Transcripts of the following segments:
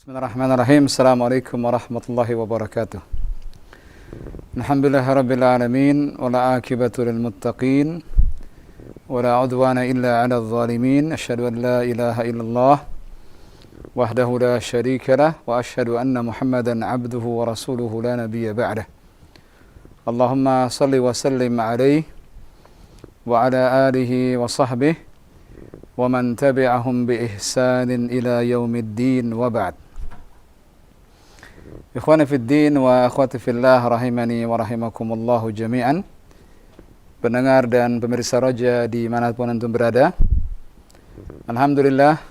Bismillahirrahmanirrahim. Assalamualaikum warahmatullahi wabarakatuh. Alhamdulillahirabbil alamin wala aqibatu lil muttaqin wala udwana illa 'alal zalimin. Asyhadu an la ilaha illallah wahdahu la syarika lah wa asyhadu anna Muhammadan 'abduhu wa rasuluhu la nabiyya ba'dah. Allahumma shalli wa sallim 'alaihi wa 'ala alihi wa sahbihi wa man tabi'ahum bi ihsanin ila yaumiddin wa ba'd. Ikhwani fid din wa akhwati fillah rahimani wa rahimakumullahu jami'an. Pendengar dan pemirsa Roja dimanapun antum berada, alhamdulillah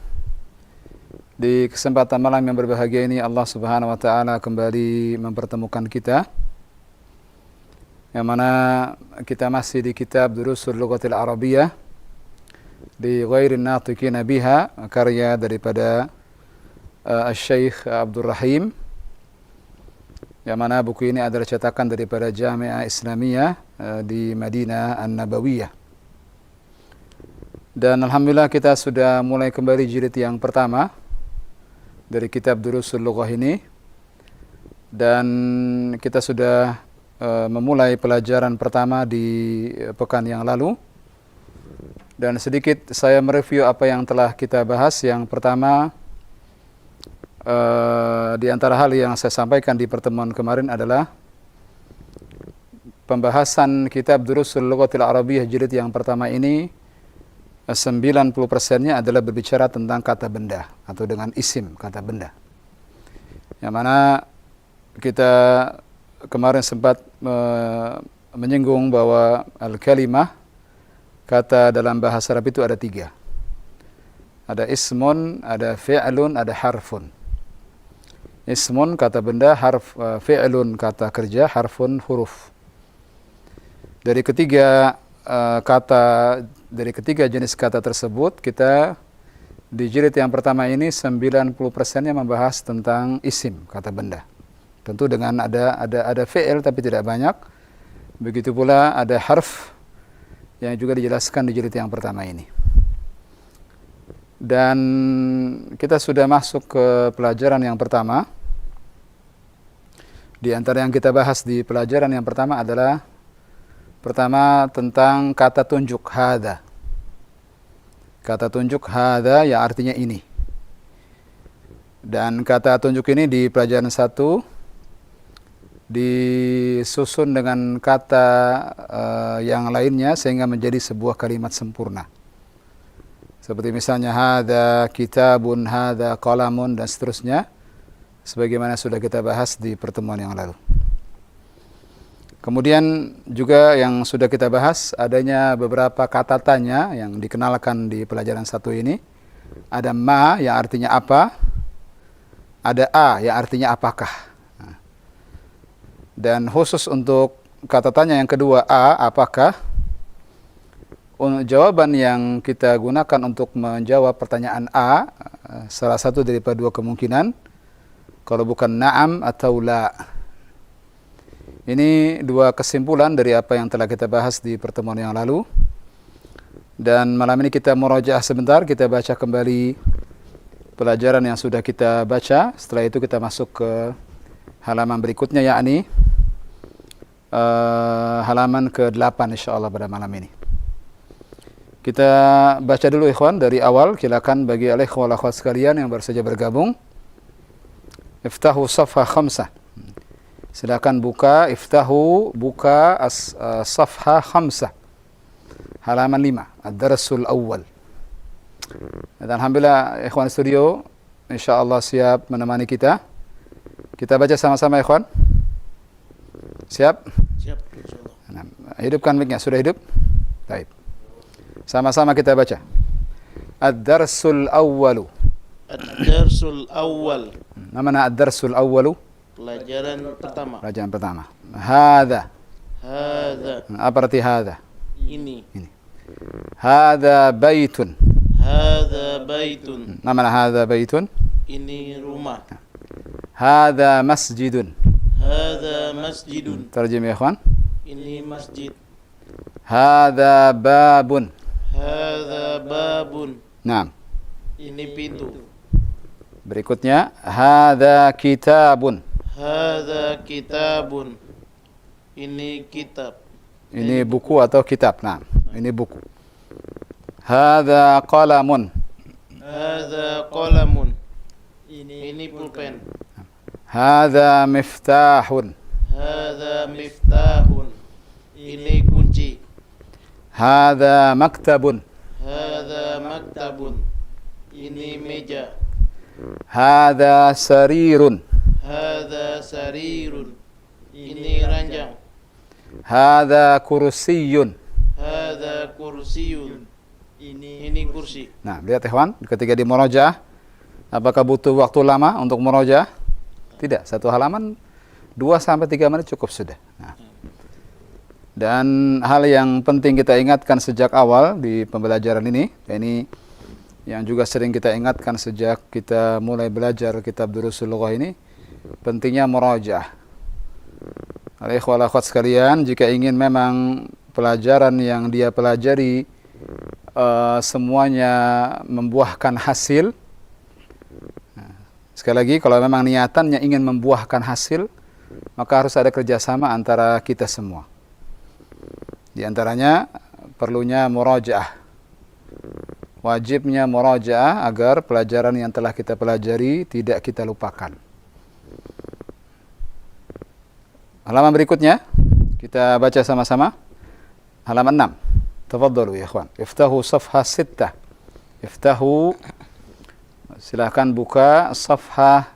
di kesempatan malam yang berbahagia ini Allah subhanahu wa ta'ala kembali mempertemukan kita, yang mana kita masih di kitab Durusul Lughatil Arabiyyah di Ghairin Natiqina Biha, karya daripada Syekh Abdul Rahim, yang mana buku ini adalah cetakan daripada Jami'ah Islamiyah di Madinah An-Nabawiyah. Dan alhamdulillah kita sudah mulai kembali jilid yang pertama dari kitab Durusul Lughah ini, dan kita sudah memulai pelajaran pertama di pekan yang lalu. Dan sedikit saya mereview apa yang telah kita bahas. Yang pertama, di antara hal yang saya sampaikan di pertemuan kemarin adalah pembahasan kitab Durusul Lughatil Arabiyyah jilid yang pertama ini 90%-nya adalah berbicara tentang kata benda atau dengan isim kata benda. Yang mana kita kemarin sempat menyinggung bahwa al-kalimah, kata dalam bahasa Arab itu ada 3. Ada ismun, ada fi'lun, ada harfun. Ismun kata benda, fi'lun kata kerja, harfun huruf. Dari ketiga jenis kata tersebut, kita di jilid yang pertama ini 90%-nya membahas tentang isim kata benda. Tentu dengan ada fi'il tapi tidak banyak. Begitu pula ada harf yang juga dijelaskan di jilid yang pertama ini. Dan kita sudah masuk ke pelajaran yang pertama. Di antara yang kita bahas di pelajaran yang pertama adalah pertama tentang kata tunjuk hadza. Kata tunjuk hadza yang artinya ini. Dan kata tunjuk ini di pelajaran 1 disusun dengan kata yang lainnya sehingga menjadi sebuah kalimat sempurna. Seperti misalnya hadza kitabun, hadza qalamun, dan seterusnya, sebagaimana sudah kita bahas di pertemuan yang lalu. Kemudian juga yang sudah kita bahas adanya beberapa kata tanya yang dikenalkan di pelajaran 1 ini. Ada ma yang artinya apa, ada a yang artinya apakah. Dan khusus untuk kata tanya yang kedua, a, apakah, jawaban yang kita gunakan untuk menjawab pertanyaan a, salah satu daripada 2 kemungkinan, kalau bukan na'am atau la. Ini 2 kesimpulan dari apa yang telah kita bahas di pertemuan yang lalu. Dan malam ini kita murajaah sebentar, kita baca kembali pelajaran yang sudah kita baca. Setelah itu kita masuk ke halaman berikutnya, yakni halaman ke-8 insyaallah pada malam ini. Kita baca dulu ikhwan dari awal. Silakan bagi al-ikhwah wal akhwat sekalian yang baru saja bergabung, iftahu safha 5. Silakan buka safha 5, halaman 5, ad-darsul awal. Dan alhamdulillah ikhwan studio insyaallah siap menemani kita. Kita baca sama-sama ikhwan. Siap? Siap, insyaallah. Hidupkan mic-nya, sudah hidup? Baik. Sama-sama kita baca. Ad-darsul awwalu. Ad-darsul awal. Mana ad-darsul awwalu? Pelajaran pertama. Pelajaran pertama. Hadza. Hadza. Apa arti hadza? Ini. Hadza baitun. Hadza baitun. Mana hadza baitun? Ini rumah. Hadza masjidun. Hadza masjidun. Terjem ya ikhwan. Ini masjid. Hadza babun. Hadza babun. Naam. Ini pintu. Berikutnya, hadza kitabun. Hadza kitabun. Ini kitab. Ini buku atau kitab. Nah, ini buku. Hadza qalamun. Hadza qalamun. Ini pulpen. Hadza miftahun. Hadza miftahun. Ini kunci. Hadza maktabun. Hadza maktabun. Ini meja. Hadza sarirun. Hadza sarirun. Ini ranjang. Hadza kursiyun. Hadza kursiyun. Ini kursi. Nah, lihat ikhwan, ketika di murojaah, apakah butuh waktu lama untuk murojaah? Tidak, satu halaman 2 sampai 3 menit cukup sudah. Nah. Dan hal yang penting kita ingatkan sejak awal di pembelajaran ini yang juga sering kita ingatkan sejak kita mulai belajar kitab Durusul Lughah ini, pentingnya murojaah. Ikhwal akhwat sekalian, jika ingin memang pelajaran yang dia pelajari semuanya membuahkan hasil. Nah, sekali lagi, kalau memang niatannya ingin membuahkan hasil, maka harus ada kerjasama antara kita semua. Di antaranya perlunya murajaah. Wajibnya murajaah agar pelajaran yang telah kita pelajari tidak kita lupakan. Halaman berikutnya kita baca sama-sama. Halaman 6. Tafadhalu ya ikhwan. Iftahu safha 6. Iftahu, silakan buka safha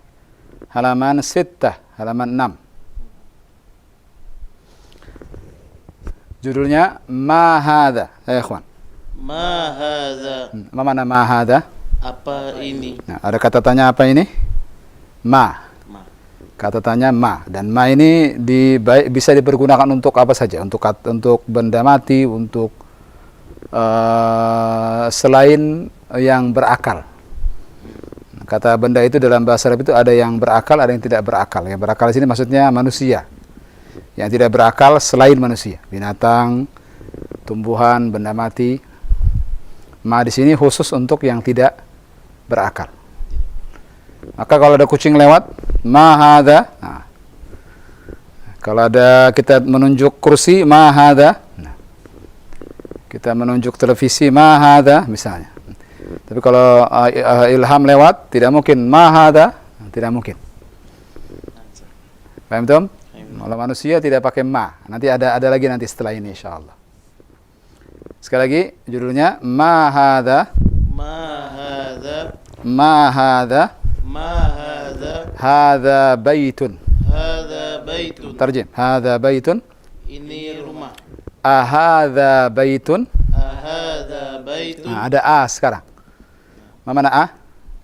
halaman 6, halaman 6. Judulnya ma hadza ya ikhwan. Ma hadza. Apa mana ma hadza? Apa ini? Nah, ada kata tanya apa ini? Ma. Kata tanya ma, dan ma ini bisa dipergunakan untuk apa saja, untuk benda mati, untuk selain yang berakal. Kata benda itu dalam bahasa Arab itu ada yang berakal, ada yang tidak berakal. Yang berakal di sini maksudnya manusia. Yang tidak berakal selain manusia, binatang, tumbuhan, benda mati. Ma di sini khusus untuk yang tidak berakal. Maka kalau ada kucing lewat, ma hadza. Nah, kalau ada kita menunjuk kursi, ma hadza. Nah, kita menunjuk televisi, ma hadza misalnya. Tapi kalau ilham lewat, tidak mungkin ma hadza, tidak mungkin. Paham Tom? Kalau manusia tidak pakai ma. Nanti ada lagi nanti setelah ini insyaallah. Sekali lagi judulnya ma hadza. Ma hadza. Ma hadza. Ma hadza. Hadza baitun. Hadza baitun. Tarjim. Hadza baitun. Ini rumah. Ahadza baitun. Ahadza baitun. Nah, ada a sekarang. Mana a?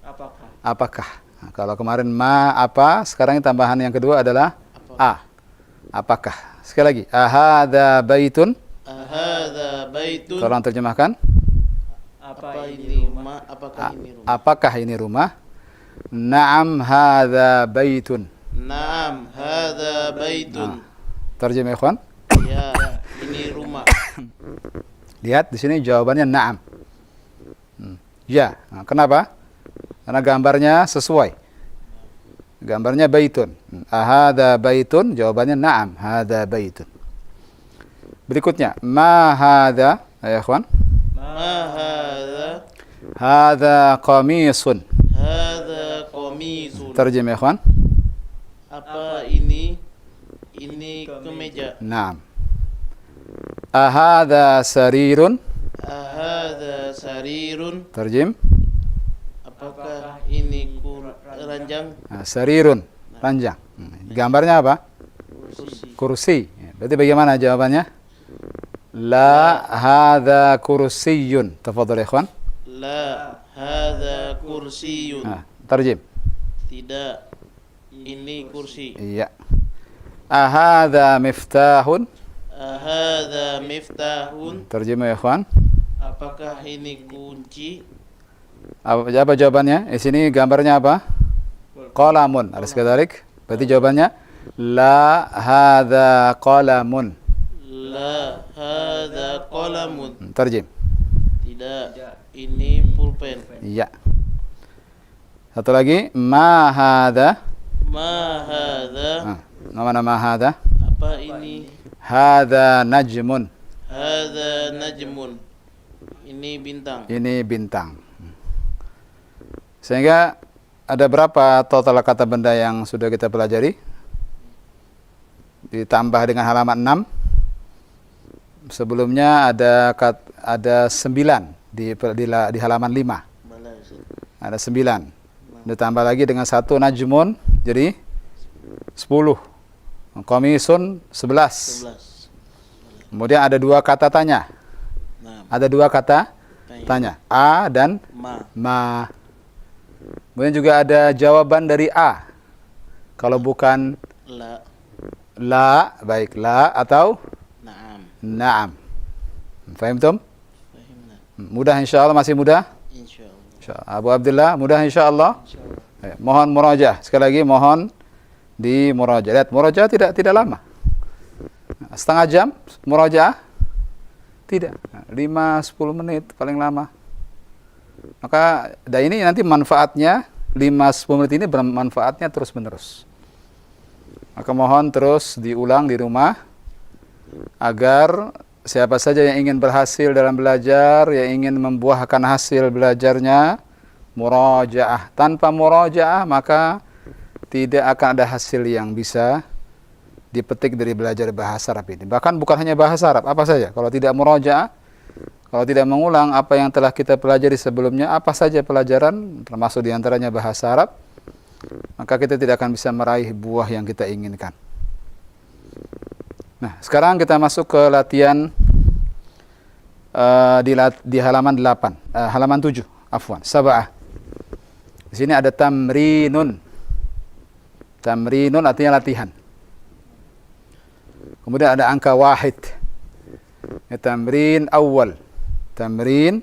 Apakah? Apakah? Nah, kalau kemarin ma apa, sekarang tambahan yang kedua adalah a. Apakah? Sekali lagi. Ahadza baitun. Ahadza baitun. Tolong terjemahkan. Apa ini rumah? Apakah ini rumah? Apakah ini rumah? Naam hadza baitun. Naam hadza baitun. Terjemah ikhwan. Ya, ini rumah. Lihat di sini jawabannya naam. Ya. Nah, kenapa? Karena gambarnya sesuai. Gambarnya baitun. Ahadza baitun, jawabannya naam hadza baitun. Berikutnya, ma hadza, ya ikhwan. Ma hadza. Hadza qamisun. Hadza qamisun. Terjemah ikhwan. Apa ini? Ini kemeja. Naam. Ahadza sarirun. Ahadza sarirun. Terjem. Apakah ini ranjang? Nah, sarirun, ranjang. Gambarnya apa? Kursi. Kursi. Berarti bagaimana jawabannya? La hadza kursiyun. Tafadhal ikhwan. La hadza kursiyun. Nah, terjem. Tidak. Ini kursi. Iya. Ahadza miftahun. Ahadza miftahun. Terjemah ikhwan. Apakah ini kunci? Apa jawabannya? Di sini gambarnya apa? Qalamun. Alis kadzalik. Berarti jawabannya la hadza qalamun. La hadza qalamun. Terjem. Tidak. Ini pulpen. Iya. Satu lagi, ma hadza. Ma hadza. Mana ma hadza? Apa ini? Hadza najmun. Hadza najmun. Ini bintang. Ini bintang. Sehingga ada berapa total kata benda yang sudah kita pelajari? Ditambah dengan halaman 6. Sebelumnya ada 9 di halaman 5. Ada 9. Ditambah lagi dengan 1 najmun jadi 10. Komisun 11. Kemudian ada 2 kata tanya. Ada 2 kata tanya. A dan ma. Kemudian juga ada jawaban dari A. Kalau bukan la, baik la atau na'am. Fahimtum? Mudah insyaallah, masih mudah? Insyaallah. Abu Abdullah, mudah insyaallah? Mohon murajaah. Sekali lagi mohon di murajaah. Lihat, murajaah tidak lama. Setengah jam murajaah? Tidak. 5-10 menit paling lama. Maka ini nanti manfaatnya 5-10 menit ini bermanfaatnya terus-menerus. Maka mohon terus diulang di rumah agar siapa saja yang ingin berhasil dalam belajar, yang ingin membuahkan hasil belajarnya, murajaah. Tanpa murajaah maka tidak akan ada hasil yang bisa dipetik dari belajar bahasa Arab ini. Bahkan bukan hanya bahasa Arab, apa saja. Kalau tidak murajaah, kalau tidak mengulang apa yang telah kita pelajari sebelumnya, apa saja pelajaran, termasuk diantaranya bahasa Arab, maka kita tidak akan bisa meraih buah yang kita inginkan. Nah, sekarang kita masuk ke latihan di halaman 8, halaman 7, afwan, sab'ah. Di sini ada tamrinun. Tamrinun artinya latihan. Kemudian ada angka wahid. Tamrin awal. Tamrin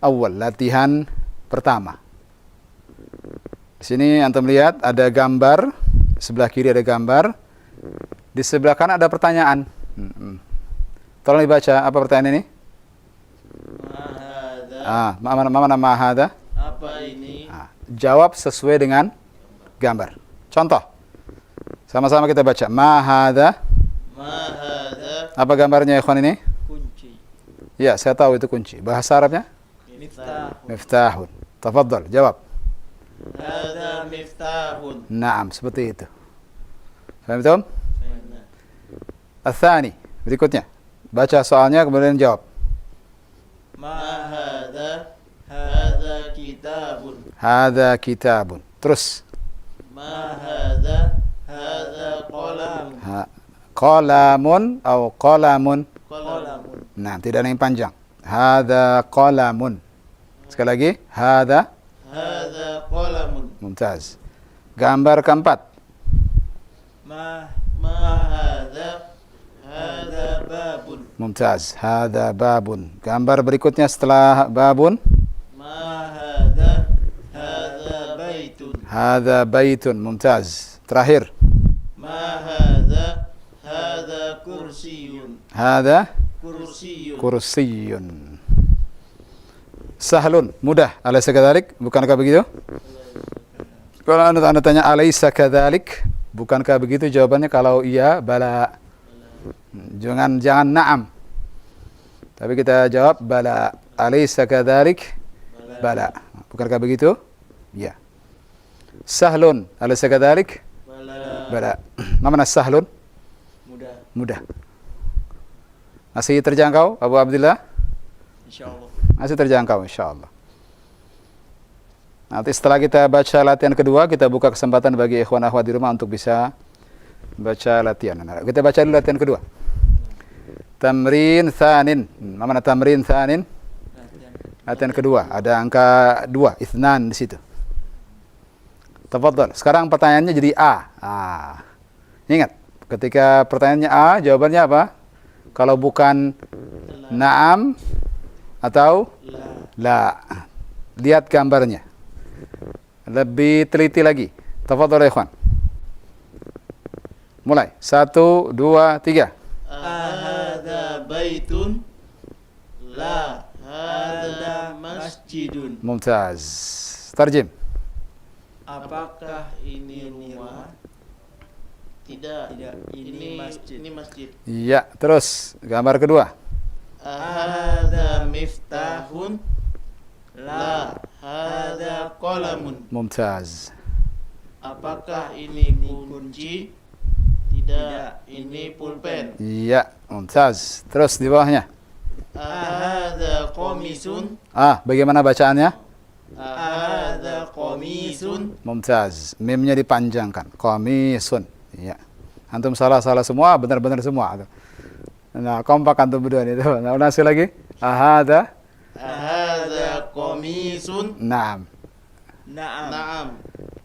awal, latihan pertama. Di sini antum lihat ada gambar, sebelah kiri ada gambar, di sebelah kanan ada pertanyaan. Tolong dibaca, apa pertanyaan ini? Mana mahada? Apa ini? Jawab sesuai dengan gambar. Contoh. Sama-sama kita baca. Mahada. Mahada. Apa gambarnya ikhwan ini? Kunci. Ya, saya tahu itu kunci. Bahasa Arabnya? Miftahun. Tafadhal, jawab. Hada miftahun. Naam, seperti itu. Paham itu? Al-thani, berikutnya. Baca soalnya kemudian jawab. Mahada. Hada kitabun. Hada kitabun. Terus. Mahada. Hada qalamun. Qalamun atau qalamun. Qalamun. Nah, tidak ada yang panjang. Hada qalamun. Sekali lagi. Hada qalamun. Mumtaz. Gambar keempat. Ma hada. Hada babun. Mumtaz. Hada babun. Gambar berikutnya setelah babun. Ma hada. Hada baitun. Hada baitun. Mumtaz. Terakhir. Ma hada. Hada kursiyun. Hada Kursiyun. kursiyun. Sahlun, mudah. Alaysa kadzalik? Bukankah begitu? Kalau anda tanya alaysa kadzalik, bukankah begitu? Jawabannya kalau iya, bala. Jangan na'am. Tapi kita jawab bala. Alaysa kadzalik? Bala. Bukankah begitu? Iya. Sahlun, alaysa kadzalik? Bala. Mana sahlun? Mudah. Masih terjangkau, Abu Abdullah? Insyaallah. Masih terjangkau, insyaallah. Nanti setelah kita baca latihan kedua, kita buka kesempatan bagi ikhwan akhwat di rumah untuk bisa baca latihan. Kita baca dulu latihan kedua. Tamrin tsanin. Mana tamrin tsanin? Latihan kedua. Ada angka 2, itsnan di situ. Tafadhal. Sekarang pertanyaannya jadi A. Ingat, ketika pertanyaannya A, jawabannya apa? Kalau bukan na'am atau la. Lihat gambarnya. Lebih teliti lagi. Tafadhal ya ikhwan. Mulai. 1, 2, 3. Ahada baitun. La. Hada masjidun. Mumtaz. Tarjim. Apakah ini rumah? Tidak. Ini masjid. Ini masjid. Iya, terus gambar kedua. Ahada miftahun? La. Hada qalamun. Mumtaz. Apakah ini kunci? Tidak. Ini pulpen. Iya, mumtaz. Terus di bawahnya. Ahada qamisun? Bagaimana bacaannya? Ahada qamisun? Mumtaz. Mimnya dipanjangkan. Qamisun. Iya. Antum salah semua, benar-benar semua. Nah, kompak antum berdua itu. Nah, ulangi lagi. Ahada qamisun? Naam. Naam.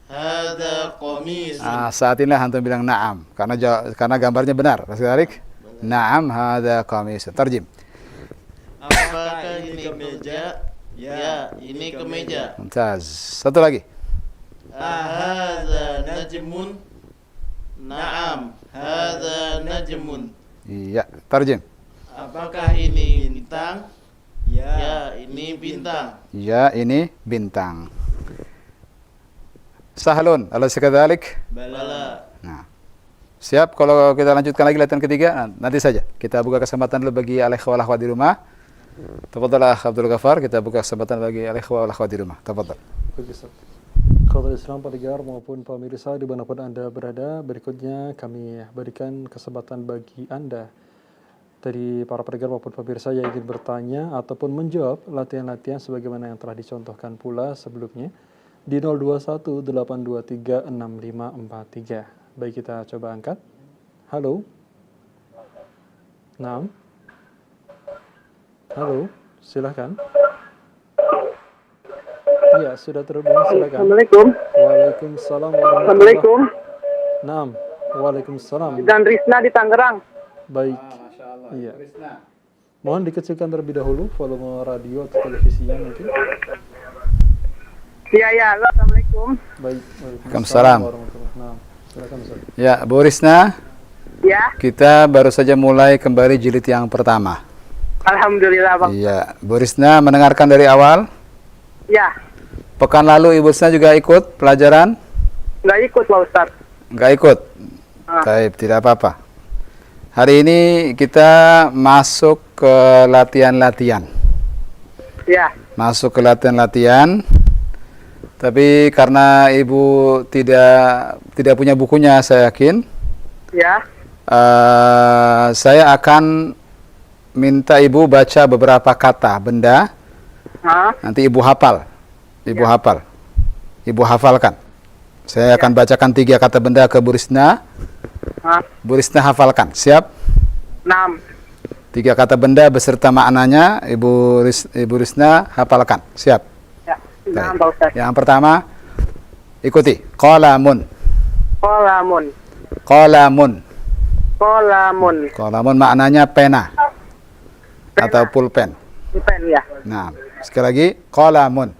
Hada qamisun. Saat inilah antum bilang naam karena gambarnya benar. Rasulullah. Naam hada qamisun. Tarjim. Apakah ini kemeja? Ya, ini kemeja. Mumtaz. Satu lagi. Ahada najmun? Naam, hada najmun. Iya, tarjim. Apakah ini bintang? Ya, ini bintang. Ya, ini bintang. Sahlun, alaysa kadzalik? Bala. Nah. Siap kalau kita lanjutkan lagi latihan ketiga? Nanti saja. Kita buka kesempatan dulu bagi al-ikhwah wal akhwat di rumah. Tafadhal Akh Abdul Ghaffar, kita buka kesempatan bagi al-ikhwah wal akhwat di rumah. Tafadhal. Khotbah Islam pendengar maupun pemirsa dimanapun Anda berada, berikutnya kami berikan kesempatan bagi Anda dari para pendengar maupun pemirsa yang ingin bertanya ataupun menjawab latihan-latihan sebagaimana yang telah dicontohkan pula sebelumnya di 0218236543. Baik, kita coba angkat. Halo. Naam. Halo, silakan. Iya, sudah terhubung, silakan. Assalamualaikum. Waalaikumsalam warahmatullahi Assalamualaikum. Naam. Waalaikumsalam. Dan Rizna di Tangerang. Baik. Iya. Mohon dikecilkan terlebih dahulu volume radio atau televisinya mungkin. Iya. Assalamualaikum. Baik. Waalaikumsalam. Naam. Silakan Ustaz. Ya, Bu Risna, Ya, kita baru saja mulai kembali jilid yang pertama. alhamdulillah Bang. Iya, Bu Risna mendengarkan dari awal. Ya, Pekan lalu Ibu Risna juga ikut pelajaran? nggak ikut Pak Ustaz. Nggak ikut? Baik, tidak apa-apa. Hari ini kita masuk ke latihan-latihan. Ya, Masuk ke latihan-latihan. Tapi karena Ibu tidak punya bukunya, saya yakin. ya, Saya akan minta Ibu baca beberapa kata benda. Nanti Ibu hafal. Ibu hafalkan. Saya akan bacakan 3 kata benda ke Bu Risna. Bu Risna hafalkan. Siap? 6. 3 kata benda beserta maknanya Ibu Risna hafalkan. Siap? Ya, 6 Baik. Pak Ustaz. Yang pertama, ikuti. Qalamun. Qalamun. Qalamun. Qalamun. Qalamun maknanya pena. Atau pulpen. Pen ya. Nah, sekali lagi. Qalamun.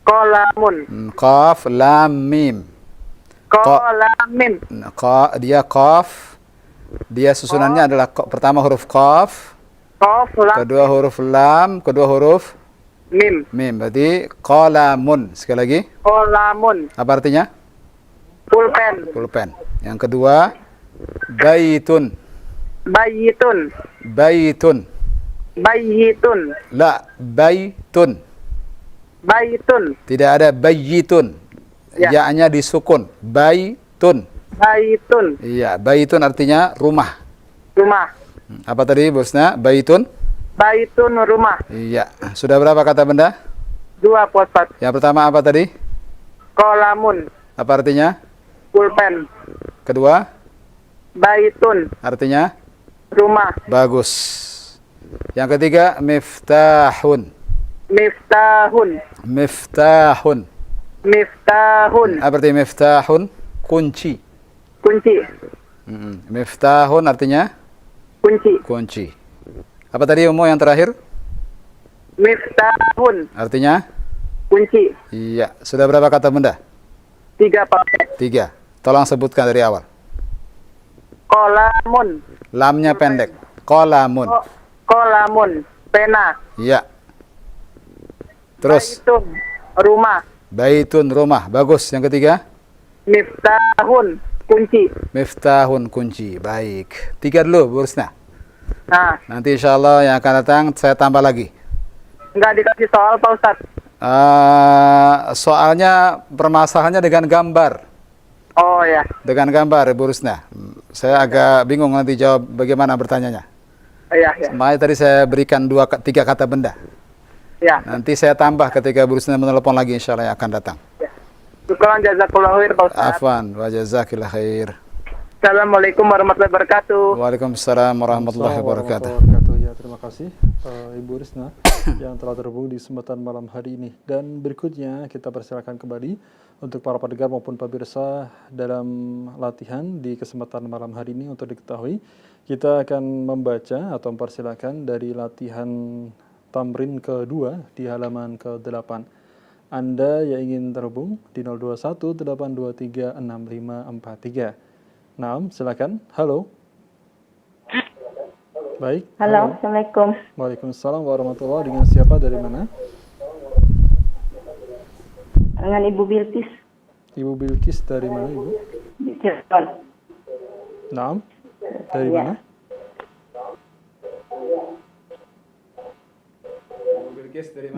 Qalamun. Qaf, lam, mim. Qalamin. Dia qaf. Dia susunannya adalah pertama huruf qaf, Qaf lam kedua huruf lam, kedua huruf mim. mim. Berarti qalamun. Sekali lagi. Qalamun. Apa artinya? Pulpen. Pulpen. Yang kedua, baitun. Bayitun. Baitun. Bayitun. La, baitun. Bayitun. Tidak ada bayitun. Ya. Ya-nya disukun. Baitun. Bayitun. Iya, baitun artinya rumah. Rumah. Apa tadi, Bosna? Baitun? Bayitun rumah. Iya. Sudah berapa kata benda? 2 Pak Ustaz. Yang pertama apa tadi? Qalamun. Apa artinya? Pulpen. Kedua, Bayitun. artinya? Rumah. Bagus. Yang ketiga, miftahun. Miftahun. Miftahun. Miftahun. Apa artinya miftahun? Kunci. Kunci. Miftahun artinya? Kunci. Kunci. Apa tadi umum yang terakhir? Miftahun. Artinya? Kunci. Iya. Sudah berapa kata benda? 3 Pak Ustaz. 3. Tolong sebutkan dari awal. Qalamun. Lamnya pendek. Qalamun. Qalamun. Pena. Iya. Terus. Bayitun. Rumah. Baitun, rumah. Bagus. Yang ketiga? Miftahun, kunci. Miftahun, kunci. Baik. 3 dulu, Bu Rusna. Nah, Nanti insya Allah yang akan datang saya tambah lagi. nggak dikasih soal Pak Ustadz. Soalnya permasalahannya dengan gambar. Oh ya, Dengan gambar, Bu Rusna. Saya agak bingung nanti jawab bagaimana bertanyanya. iya, ya, Makanya tadi saya berikan 3 kata benda. ya. Nanti saya tambah ketika Bu Rusna menelepon lagi insya Allah yang akan datang. Syukran jazakallahu khair Pak Ustadz. Afwan wa jazakillah khair. Assalamualaikum warahmatullahi wabarakatuh. Waalaikumsalam warahmatullahi wabarakatuh. Ya, terima kasih Ibu Risna yang telah terhubung di kesempatan malam hari ini. Dan berikutnya kita persilakan kembali untuk para pendengar maupun pemirsa dalam latihan di kesempatan malam hari ini. Untuk diketahui, kita akan membaca atau mempersilakan dari latihan tamrin kedua di halaman ke-8. Anda yang ingin terhubung di 021 823 6543. Nah, silakan. Halo. Baik. Halo, Assalamualaikum. Waalaikumsalam warahmatullahi. Dengan siapa, dari mana? Dengan Ibu Bilkis Ibu Bilkis dari mana, Ibu? di Cirebon. Naam. Dari Iya. mana?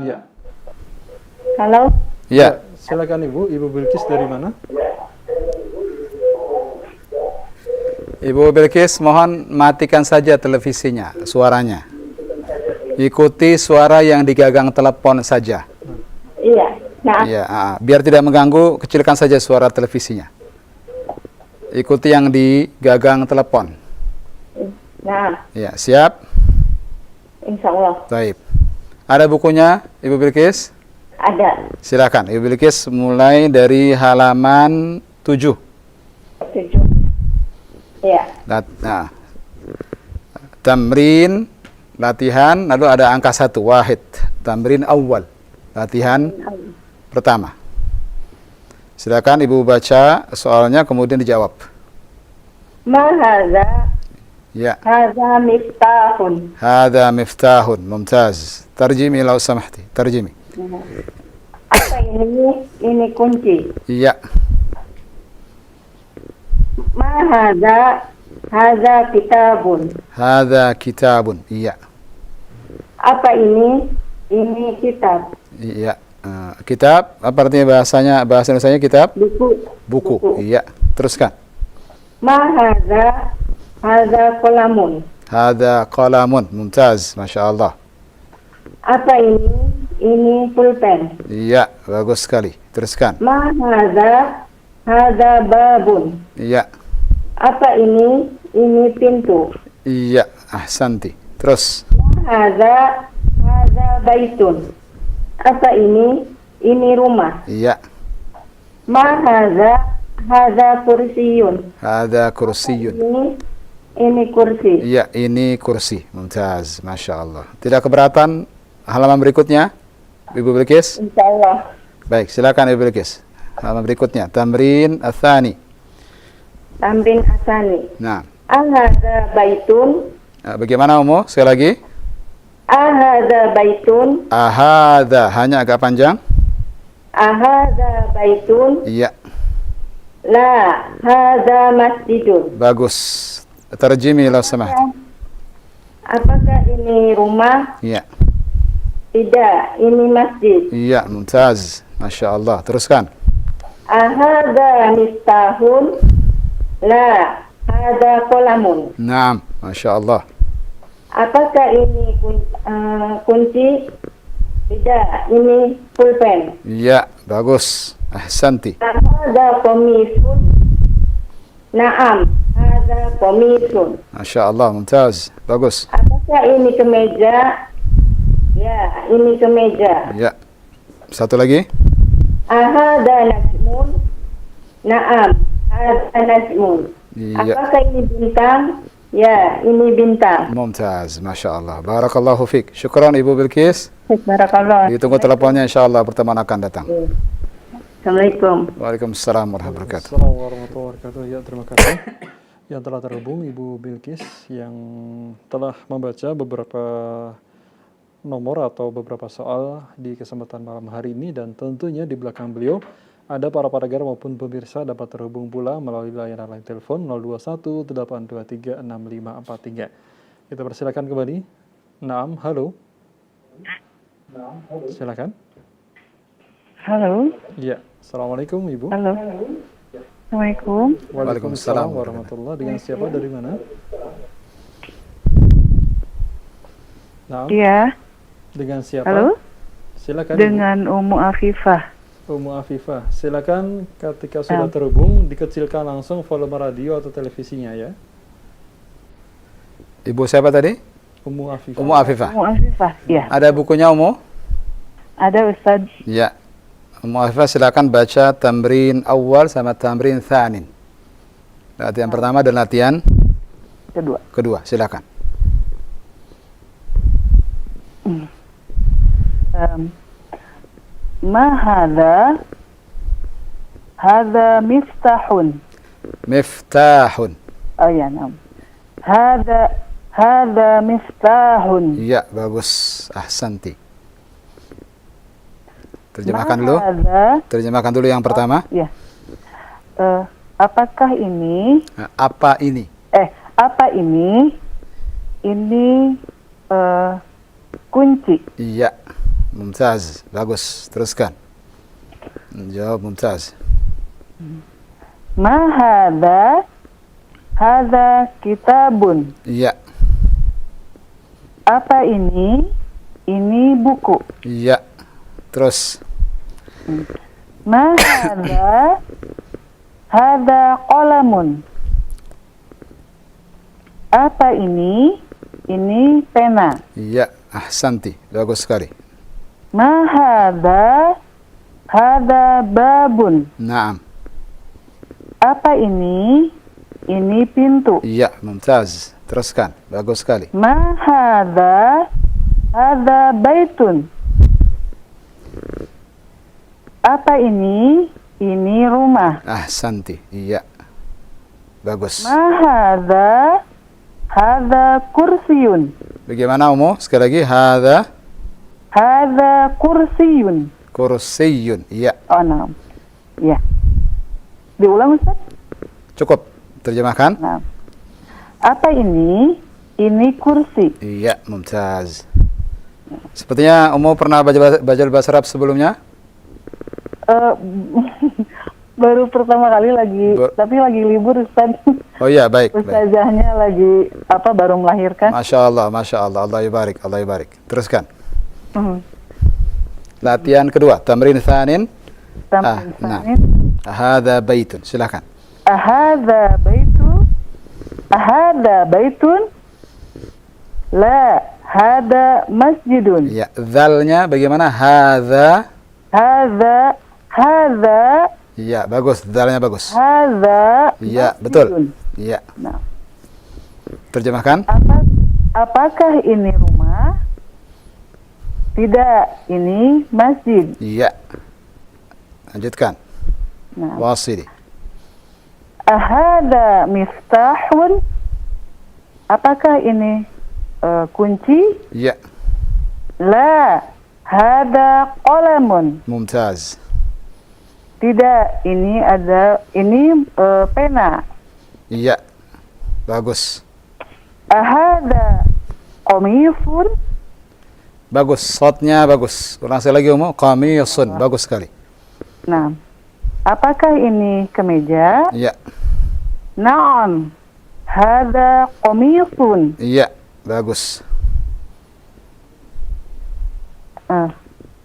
Iya. Halo, Ya, Silakan Ibu. Ibu Bilkis dari mana? Ibu Bilkis mohon matikan saja televisinya, suaranya. Ikuti suara yang digagang telepon saja. iya. Nah, Ya, biar tidak mengganggu, kecilkan saja suara televisinya. Ikuti yang digagang telepon. nah, Ya, siap? insya Allah Baik. Ada bukunya, Ibu Bilkis? ada. Silakan, Ibu Bilkis mulai dari halaman 7. 7. Iya, Nah, tamrin, latihan, lalu ada angka 1, wahid. Tamrin awal, latihan pertama. Silakan Ibu baca soalnya kemudian dijawab. ma hadza Ya, hadza miftahun. hadza miftahun, mumtaz. Tarjimi lau samahti, tarjimi. Apa ini? Ini kunci. Iya, Ma hadza kitabun. hadza kitabun. Iya, Apa ini? Ini kitab. iya. Kitab, apa artinya bahasa Indonesianya kitab? Buku. Buku. Iya, teruskan. Ma hadza qalamun. Hadza qalamun, mumtaz, Masya Allah. Apa ini? Ini pulpen. Iya, bagus sekali. Teruskan. Ma hadza babun. Iya, Apa ini? Ini pintu. iya, ahsanti. Terus. Hadza baitun. Apa ini? Ini rumah. Iya, Ma hadza kursiyun. hadza kursiyun. Ini kursi. Iya, ini kursi. Mumtaz, Masya Allah. Tidak keberatan halaman berikutnya, Ibu Bilkis? Insyaallah. Baik, silakan Ibu Bilkis. Halaman berikutnya, tamrin atsani. Tamrin asani. Nah, Hadza baitun. bagaimana Umu? Sekali lagi. Hadza baitun. Ahadza, hanya agak panjang. Hadza baitun. Iya, La hadza masjidun. bagus. Terjemi lau samahti. Apakah ini rumah? Iya, Tidak, ini masjid. iya, mumtaz. Masya Allah. Teruskan. Ahada miftahun. La, hada qalamun. Naam, Masya Allah. Apakah ini kunci? Tidak, ini pulpen. Iya, bagus. Ahsanti. Hada komisun. Naam, hada komisun. Masya Allah, mumtaz. Bagus. Apakah ini kemeja? Ya, ini kemeja. Ya. Satu lagi. Ahada najmun. Naam, hada najmun. Iya. Apakah ini bintang? Ya, ini bintang. Mumtaz. Masya Allah. Barakallahu fiqh. Syukran Ibu Bilkis. Barakallah. Ditunggu teleponnya insya Allah pertemuan akan datang. Assalamualaikum. Waalaikumsalam warahmatullahi wabarakatuh. Assalamualaikum warahmatullahi wabarakatuh. Ya, terima kasih yang telah terhubung Ibu Bilkis yang telah membaca beberapa nomor atau beberapa soal di kesempatan malam hari ini, dan tentunya di belakang beliau ada para paragar maupun pemirsa dapat terhubung pula melalui layanan line telepon 0218236543. Kita persilakan kembali. Naam, halo. Silakan. Halo. Iya, assalamualaikum Ibu. Halo. Assalamualaikum. Waalaikumsalam warahmatullahi. Dengan siapa, dari mana? Naam. Iya. Dengan siapa? Halo. Silakan. Dengan Umu Afifah. Umu Afifah. Silakan ketika sudah terhubung dikecilkan langsung volume radio atau televisinya ya. Ibu siapa tadi? Umu Afifah. Umu Afifah. Umu Afifah. Ya. Ada bukunya Umu? Ada Ustaz. Ya. Umu Afifah silakan baca tamrin awal sama tamrin tsanin. Latihan pertama dan latihan kedua. Silakan. Ma hadha miftahun. Miftahun. Oh ya, nam. Hadha miftahun. Ya, bagus. Ahsanti. Terjemahkan dulu. Terjemahkan dulu yang pertama. Ya. Apakah ini? Apa ini? Apa ini? Ini kunci. Iya. Mumtaz. Bagus. Teruskan. Jawab mumtaz. Ma hadha kitabun. Iya. Apa ini? Ini buku. Iya. Terus. Ma hadha qalamun. Apa ini? Ini pena. Iya. Ahsanti. Bagus sekali. Ma hadha babun. Naam. Apa ini? Ini pintu. Iya. Mumtaz. Teruskan. Bagus sekali. Ma hadha baitun. Apa ini? Ini rumah. Ahsanti. Iya. Bagus. Ma hadha kursiyun. Bagaimana Umu? Sekali lagi. Hadha kursiyun. Kursiyun. Iya. Oh, nah. Ya. Diulang, Ustaz? Cukup. Terjemahkan. Nah. Apa ini? Ini kursi. Iya. Mumtaz. Sepertinya Umu pernah baca bahasa Arab sebelumnya? Baru pertama kali tapi lagi libur, Ustaz. Oh iya, baik. Ustazahnya lagi baru melahirkan. Masya Allah. Allah ibarik. Teruskan. Latihan kedua, tamrin tsanin. Nah. Hadza baitun. Silakan. Ahadza baitun? La, hada masjidun. Ya, dzalnya bagaimana? Hadza. Iya, bagus. Dzalnya bagus. Hadza. Iya, betul. Iya. Nah. Terjemahkan. Apakah ini rumah? Tidak, ini masjid. Iya. Lanjutkan. Nah. Wasili. Ahada miftahun? Apakah ini kunci? Iya. La, hada qalamun. Mumtaz. Tidak, ini pena. Iya. Bagus. Ahada qamisun? Bagus. Shotnya bagus. Ulang sekali lagi Umu. Qamisun. Bagus sekali. Nah, apakah ini kemeja? Iya. Naam, hada qamisun. Iya. Bagus.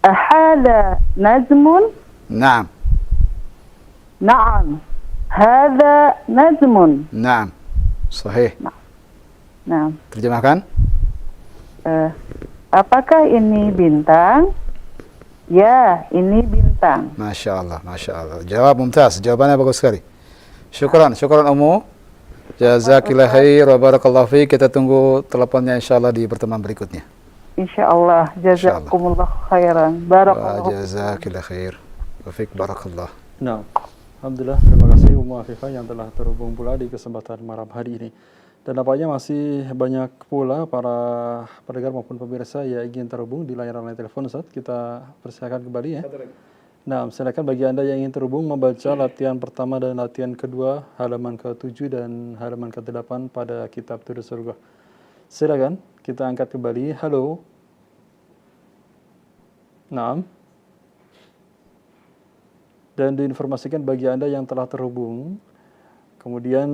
Ahada nazmun? Naam. Naam, hada nazmun. Naam. Sahih. Nah, Terjemahkan. apakah ini bintang? Ya, ini bintang. Masya Allah. Jawab mumtaz. Jawabannya bagus sekali. Syukran Umu. Jazakillah khair wa barakallahu fiik. Kita tunggu teleponnya insyaallah di pertemuan berikutnya. Insyaallah. Jazakumullah khairan. Barakallahu. Jazakillah khair. Wa fiik barakallah. Nah, alhamdulillah, terima kasih Umu Afifah yang telah terhubung pula di kesempatan malam hari ini. Dan nampaknya masih banyak pula para pendengar maupun pemirsa yang ingin terhubung di layanan telepon, Ustaz. Kita persilakan kembali ya. Nah, silakan bagi Anda yang ingin terhubung membaca latihan pertama dan latihan kedua halaman ke-7 dan halaman ke-8 pada kitab Turis Surga. Silakan, kita angkat kembali. Halo. Naam. Dan diinformasikan bagi Anda yang telah terhubung, kemudian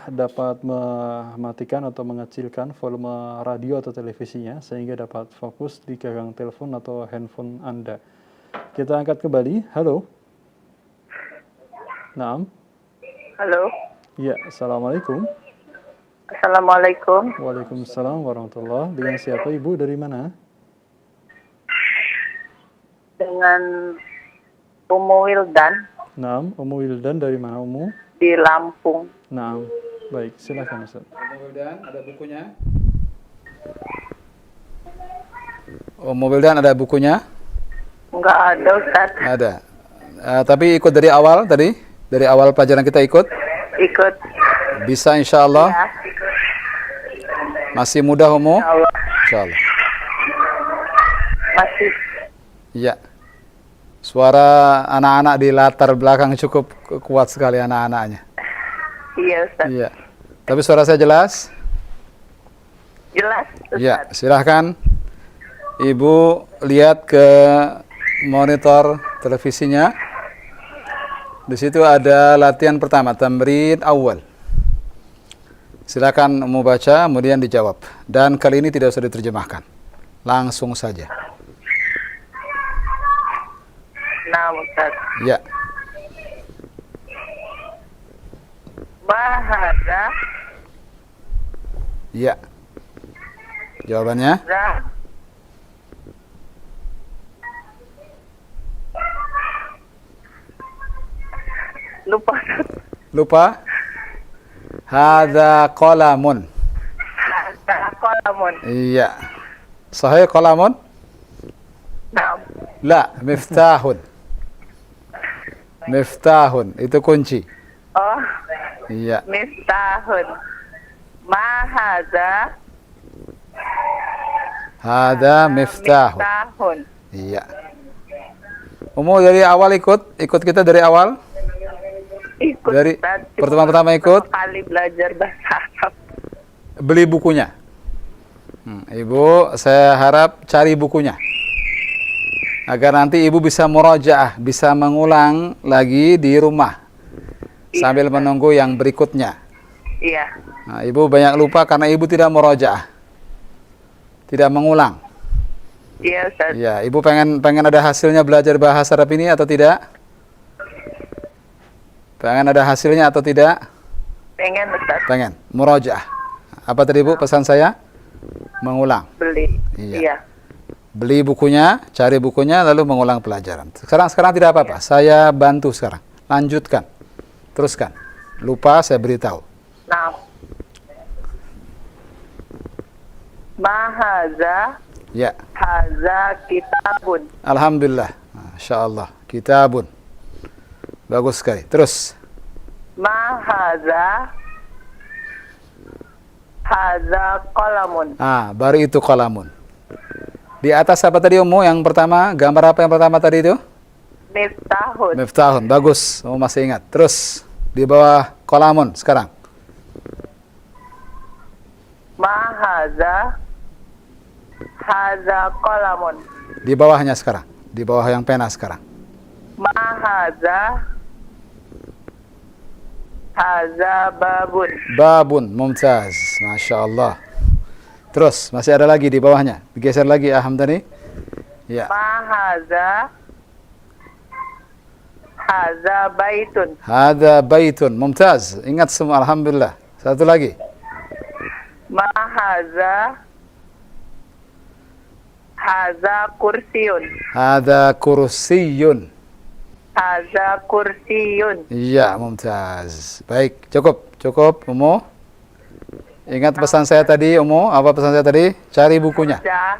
dapat mematikan atau mengecilkan volume radio atau televisinya sehingga dapat fokus di gagang telepon atau handphone Anda. Kita angkat kembali. Halo. Naam. Halo. Ya, Assalamualaikum. Assalamualaikum. Waalaikumsalam warahmatullahi. Dengan siapa Ibu? Dari mana? Dengan Umu Wildan Naam, Umu Wildan dari mana Umu? di Lampung. Naam. Baik, silakan Ustaz. Wildan ada bukunya? Wildan ada bukunya? Enggak ada, Ustaz. Ada. Tapi ikut dari awal tadi? Dari awal pelajaran kita ikut? Ikut. Bisa insya Allah? Ya, Masih mudah Umu? Allah. Insya Allah. Masih. Iya. Suara anak-anak di latar belakang cukup kuat sekali anak-anaknya. Iya, Ustaz. Iya. Tapi suara saya jelas? Jelas, Ustaz. Ya, silahkan Ibu lihat ke monitor televisinya. Di situ ada latihan pertama, tamrin awal. Silakan mau baca, kemudian dijawab. Dan kali ini tidak usah diterjemahkan. Langsung saja. Nah, Ustaz. Ya. Bahasa Ya. Jawabannya? za lupa. Lupa? Hadza qalamun. Bahasa kolamun. Iya. Sahih qalamun? Nah, La, miftahun. Miftahun, itu kunci. oh, Iya. miftahun. Mahaza Hadza miftahun. miftahun. Iya. Dari awal ikut kita dari awal? Ikut, Dari Ustaz. Cuma pertama-tama ikut? pertama kali belajar bahasa Arab. Beli bukunya. Ibu, saya harap cari bukunya. Agar nanti Ibu bisa murajaah, bisa mengulang lagi di rumah. Sambil menunggu yang berikutnya. Iya. Nah, Ibu banyak lupa karena Ibu tidak murajaah. Tidak mengulang. Iya, Ustaz. Ya, Ibu pengen ada hasilnya belajar bahasa Arab ini atau tidak? Pengen ada hasilnya atau tidak? Pengen, Ustaz. Pengen. Murajaah. Apa tadi Ibu pesan saya? Mengulang. Beli. Iya. Iya. Beli bukunya, cari bukunya, lalu mengulang pelajaran. Sekarang tidak apa-apa. Saya bantu sekarang. Lanjutkan. Teruskan. Lupa saya beritahu. Nah. Mahaza Ya. haza kitabun. Alhamdulillah. Masya Allah. Kitabun. Bagus sekali. Terus. Mahaza haza qalamun. Baru itu qalamun. Di atas apa tadi Umu? Yang pertama, gambar apa yang pertama tadi itu? Miftahun. Miftahun. Bagus. Umu masih ingat. Terus. Di bawah qalamun sekarang. Mahaza haza qalamun. Di bawahnya sekarang. Di bawah yang pena sekarang. Mahaza haza babun. Babun. Mumtaz. Masya Allah. Terus. Masih ada lagi di bawahnya. Digeser lagi Hamdani. Ya. Mahaza haza baitun. Hada baitun. Mumtaz. Ingat semua. Alhamdulillah. Satu lagi. Mahaza haza kursiyun. Hada kursiyun. Haza kursiyun. Iya, mumtaz. Baik, cukup, Umu. Ingat pesan saya tadi, Umu. Apa pesan saya tadi? Cari bukunya. Ya.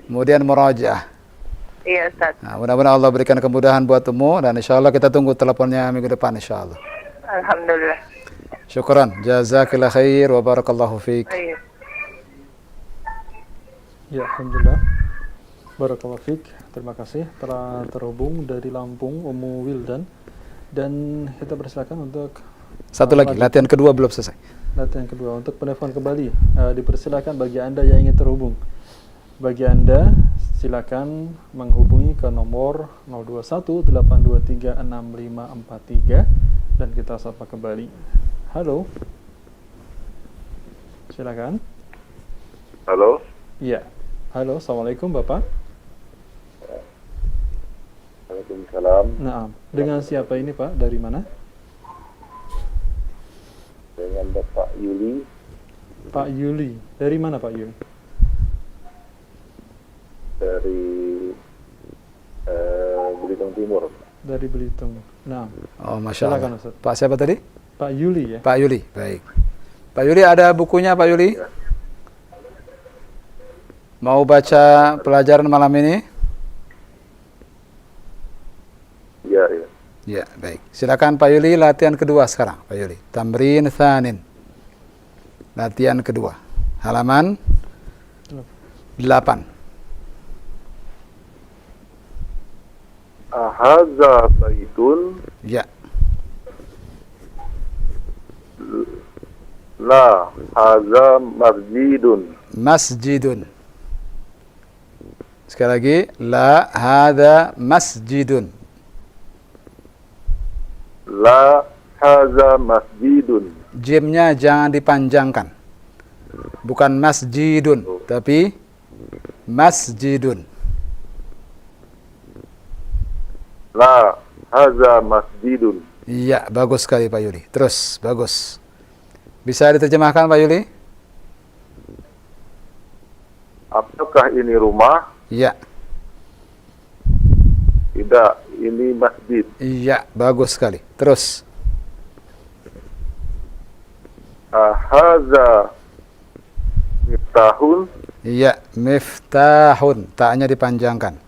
Kemudian murajaah. Iya, Ustaz. Nah, mudah-mudahan Allah berikan kemudahan buat Umu dan insya Allah kita tunggu teleponnya minggu depan insya Allah. Alhamdulillah. Syukran. Jazakallah khair wa barakallahu fiik. Baik. Ya, alhamdulillah. Barakallahu fiik. Terima kasih telah terhubung dari Lampung, Ummu Wildan. Dan kita persilakan untuk Satu lagi, latihan kedua belum selesai. latihan kedua. Untuk penelpon kembali, dipersilakan bagi Anda yang ingin terhubung. Bagi Anda, silakan menghubungi ke nomor 0218236543 dan kita sapa kembali. Halo. Silakan. Halo, Iya. Halo, Assalamualaikum Bapak. Waalaikumsalam. Nah, dengan siapa ini Pak? Dari mana? Dengan Bapak Yuli Pak Yuli. Dari mana Pak Yuli? dari Belitung Timur. Dari Belitung. Nah, Oh, Masya silakan Allah. Ustaz. Pak siapa tadi? Pak Yuli ya. Pak Yuli. Baik. Pak Yuli, ada bukunya Pak Yuli? Mau baca pelajaran malam ini? Iya, iya. Ya, baik. Silakan Pak Yuli, latihan kedua sekarang, Pak Yuli. Tamrin tsanin. Latihan kedua. Halaman 8. Ahaza baitun Ya. la haza masjidun. Masjidun. Sekali lagi, la hadza masjidun. La haza masjidun. Jimnya jangan dipanjangkan. Bukan masjidun, tapi masjidun. La haza masjidun. Iya, bagus sekali Pak Yuli. Terus, bagus. Bisa diterjemahkan Pak Yuli? Apakah ini rumah? Iya. Tidak, ini masjid. Iya, bagus sekali. Terus. Ahaza miftahun. Iya, miftahun. Taknya dipanjangkan.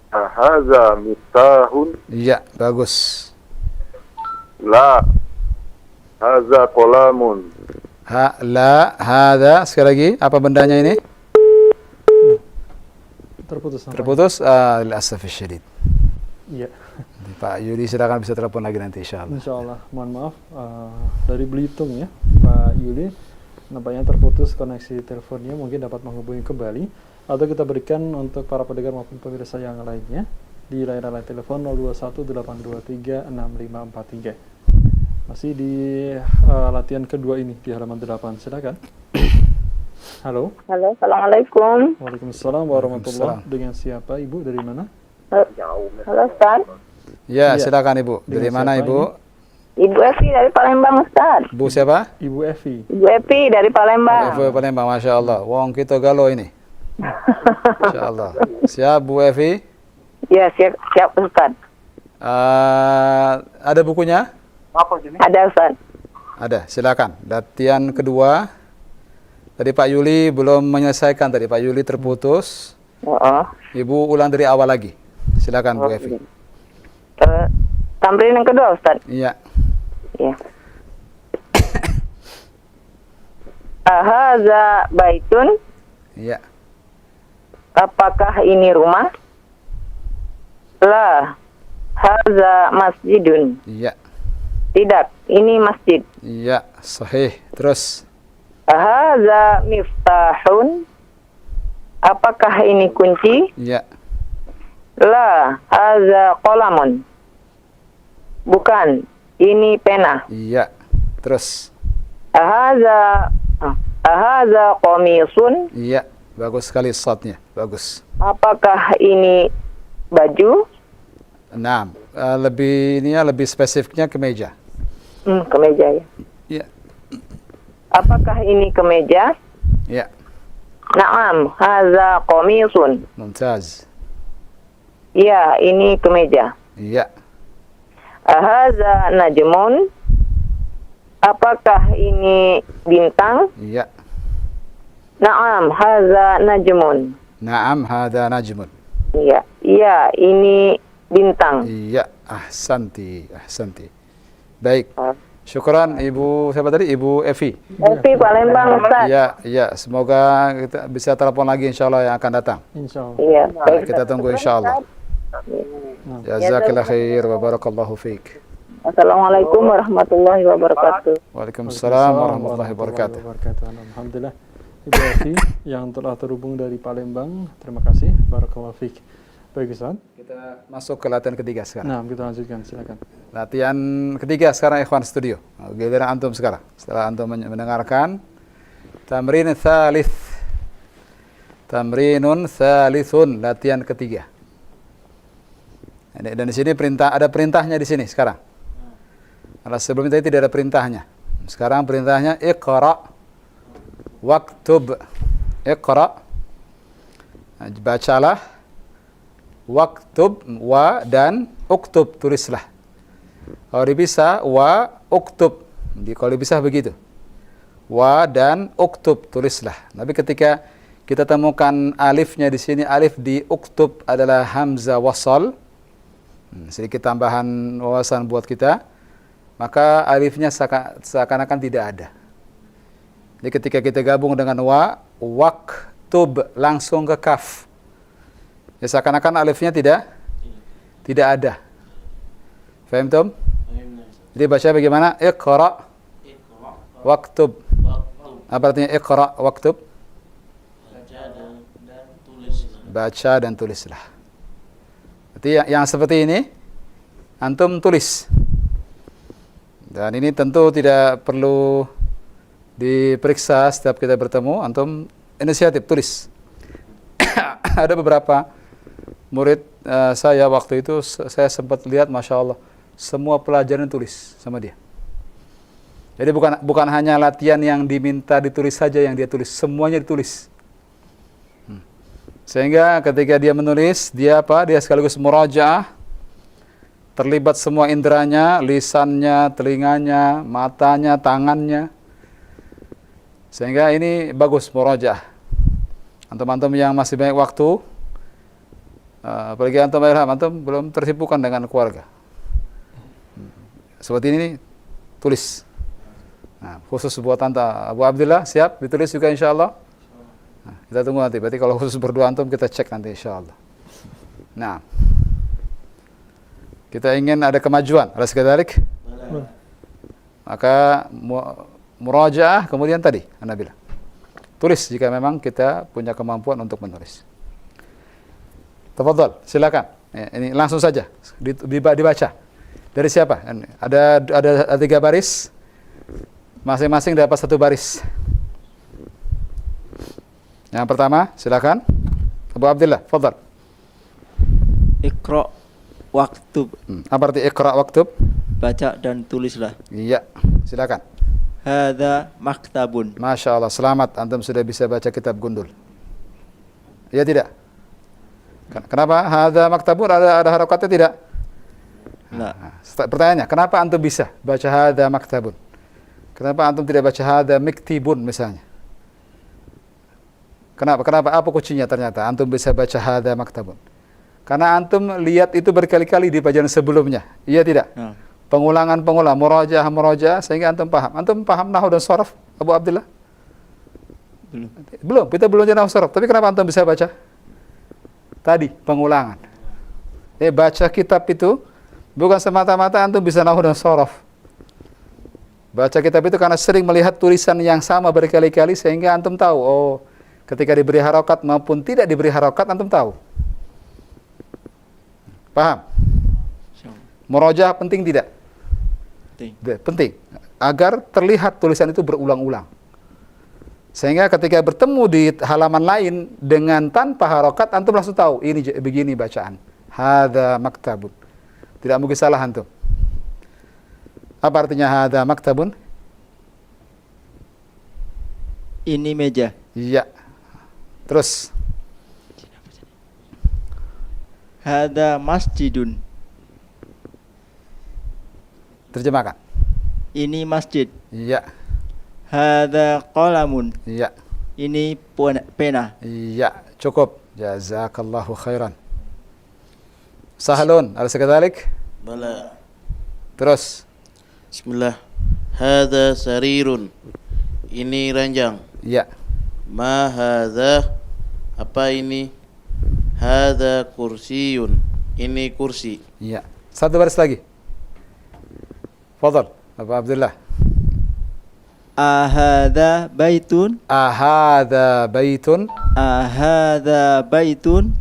Ahaza miftahun. Iya, bagus. La haza qalamun. La hadza. Sekali lagi, apa bendanya ini? Terputus. nampaknya. Terputus. Lil'asafis syadid. Iya. Pak Yuli silakan bisa telepon lagi nanti insyaallah. Insya Allah, mohon maaf dari Belitung ya, Pak Yuli. Nampaknya terputus koneksi teleponnya, mungkin dapat menghubungi kembali atau kita berikan untuk para pendengar maupun pemirsa yang lainnya di layanan telepon 0218236543. Masih di latihan kedua ini di halaman 8. Silakan. Halo. Halo, Assalamualaikum. Waalaikumsalam warahmatullahi. Dengan siapa Ibu? Dari mana? Halo, Ustaz. Ya, Iya. silakan Ibu. Dari Dengan mana siapa Ibu? Ibu Evi dari Palembang, Ustaz. Bu siapa? Ibu Evi. Ibu Evi dari Palembang. Ibu Palembang, Masya Allah. Wong kita galau ini. Masya Allah. Siap Bu Evi? Ya, siap Ustaz. Ada bukunya? Ada Ustaz. Ada, silakan. Latihan kedua. Tadi Pak Yuli belum menyelesaikan tadi. Pak Yuli terputus. Oh. Ibu ulang dari awal lagi. Silakan Bu Evi. Tamrin yang kedua Ustaz. Iya. Ya. Ahaza baitun. Iya. Apakah ini rumah? La. Haza masjidun. Iya. Tidak, ini masjid. Iya, sahih. Terus. Haza miftahun. Apakah ini kunci? Iya. La. Haza qalamun. Bukan, ini pena. Iya. Terus. Ahaza qamisun. Iya. Bagus sekali shotnya. Bagus. Apakah ini baju? Nah, lebih spesifiknya kemeja. Kemeja ya. Iya. Apakah ini kemeja? Iya. Naam, haza qamisun. Mumtaz. Ya, ini kemeja. Iya. Haza najmun. Apakah ini bintang? Iya. Naam, haza najmun. Naam, hada najmun. Iya, ini bintang. Iya, ahsanti, ahsanti. Baik. Syukran Ibu siapa tadi? Ibu Evi. Evi Palembang, Ustaz. Iya, semoga kita bisa telepon lagi insyaallah yang akan datang. Insyaallah. Iya, baik. Kita tunggu insyaallah. Jazakallahu khair wa barakallahu fiik. Assalamualaikum warahmatullahi wabarakatuh. Waalaikumsalam warahmatullahi wabarakatuh. Alhamdulillah. Ibu Evi yang telah terhubung dari Palembang. Terima kasih. Barakallahu fiik. Baik Ustaz. Kita masuk ke latihan ketiga sekarang. Nah, kita lanjutkan, silakan. Latihan ketiga sekarang ikhwan studio. Giliran antum sekarang. Setelah antum mendengarkan tamrin tsalits. Tamrinun tsalithun, latihan ketiga. Dan di sini ada perintahnya di sini sekarang. Kalau sebelumnya tadi tidak ada perintahnya. Sekarang perintahnya iqra waktub. Iqra, bacalah, waktub, wa dan uktub, tulislah. Kalau dipisah wa uktub, kalau dipisah begitu, wa dan uktub, tulislah. Tapi ketika kita temukan alifnya di sini, alif di uktub adalah hamzah wasal, sedikit tambahan wawasan buat kita, maka alifnya seakan-akan tidak ada. Jadi ketika kita gabung dengan wa, waktub, langsung ke kaf, ya seakan-akan alifnya tidak ada. Faham Tom? Jadi baca bagaimana? Iqra waktub. Apa artinya iqra waktub? Baca dan tulislah. Jadi yang seperti ini antum tulis. Dan ini tentu tidak perlu diperiksa setiap kita bertemu, antum inisiatif tulis. Ada beberapa murid saya waktu itu, saya sempat lihat, Masya Allah, semua pelajaran tulis sama dia. Jadi bukan hanya latihan yang diminta ditulis saja yang dia tulis, semuanya ditulis. Sehingga ketika dia menulis, dia sekaligus murajaah, terlibat semua inderanya, lisannya, telinganya, matanya, tangannya. Sehingga ini bagus murajaah. Antum-antum yang masih banyak waktu, apalagi antum belum tersibukkan dengan keluarga. Seperti ini tulis. Nah, khusus buat Abu Abdullah, siap ditulis juga insyaallah. Nah, kita tunggu nanti. Berarti kalau khusus berdua antum kita cek nanti insyaallah. Nah, kita ingin ada kemajuan. Alas kadzalik? Maka murajaah kemudian tadi Anda bilang. Tulis jika memang kita punya kemampuan untuk menulis. Tafadhal, silakan. Ini langsung saja dibaca. Dari siapa? Ada 3 baris. Masing-masing dapat 1 baris. Yang pertama, silakan. Abu Abdullah, tafadhal. Iqra waktub. Apa arti iqra waktub? Baca dan tulislah. Iya, silakan. Hadza maktabun. Masya Allah, selamat. Antum sudah bisa baca kitab gundul. Iya tidak? Kenapa? Hadza maktabun ada harokatnya tidak? Nah. Pertanyaannya, kenapa antum bisa baca hadza maktabun? Kenapa antum tidak baca hadza miktibun misalnya? Kenapa? Apa kuncinya ternyata antum bisa baca hadza maktabun? Karena antum lihat itu berkali-kali di pelajaran sebelumnya. Iya tidak? Pengulangan, murajaah sehingga antum paham. Antum paham nahwu dan sharaf, Abu Abdullah? Belum. Kita belum nahwu sharaf. Tapi kenapa antum bisa baca? Tadi pengulangan. Baca kitab itu bukan semata-mata antum bisa nahwu dan sharaf. Baca kitab itu karena sering melihat tulisan yang sama berkali-kali sehingga antum tahu, oh, ketika diberi harokat maupun tidak diberi harokat antum tahu. Paham? Murajaah penting tidak? Penting. Agar terlihat tulisan itu berulang-ulang. Sehingga ketika bertemu di halaman lain dengan tanpa harokat, antum langsung tahu, ini begini bacaan. Hadza maktabun. Tidak mungkin salah antum. Apa artinya hadza maktabun? Ini meja. Iya. Terus. Hadza masjidun. Terjemahkan. Ini masjid. Iya. Hadza qalamun. Iya. Ini pena. Iya, cukup. Jazakallahu khairan. Sahlun, alaysa kadzalik? Bala. Terus. Bismillah. Hadza sarirun. Ini ranjang. Ya. Ma hadza, apa ini? Hadza kursiyun. Ini kursi. Ya. Satu baris lagi. Fadhal, Bapak Abdullah. Ahada baitun? Ahadza baitun? Ahada baitun?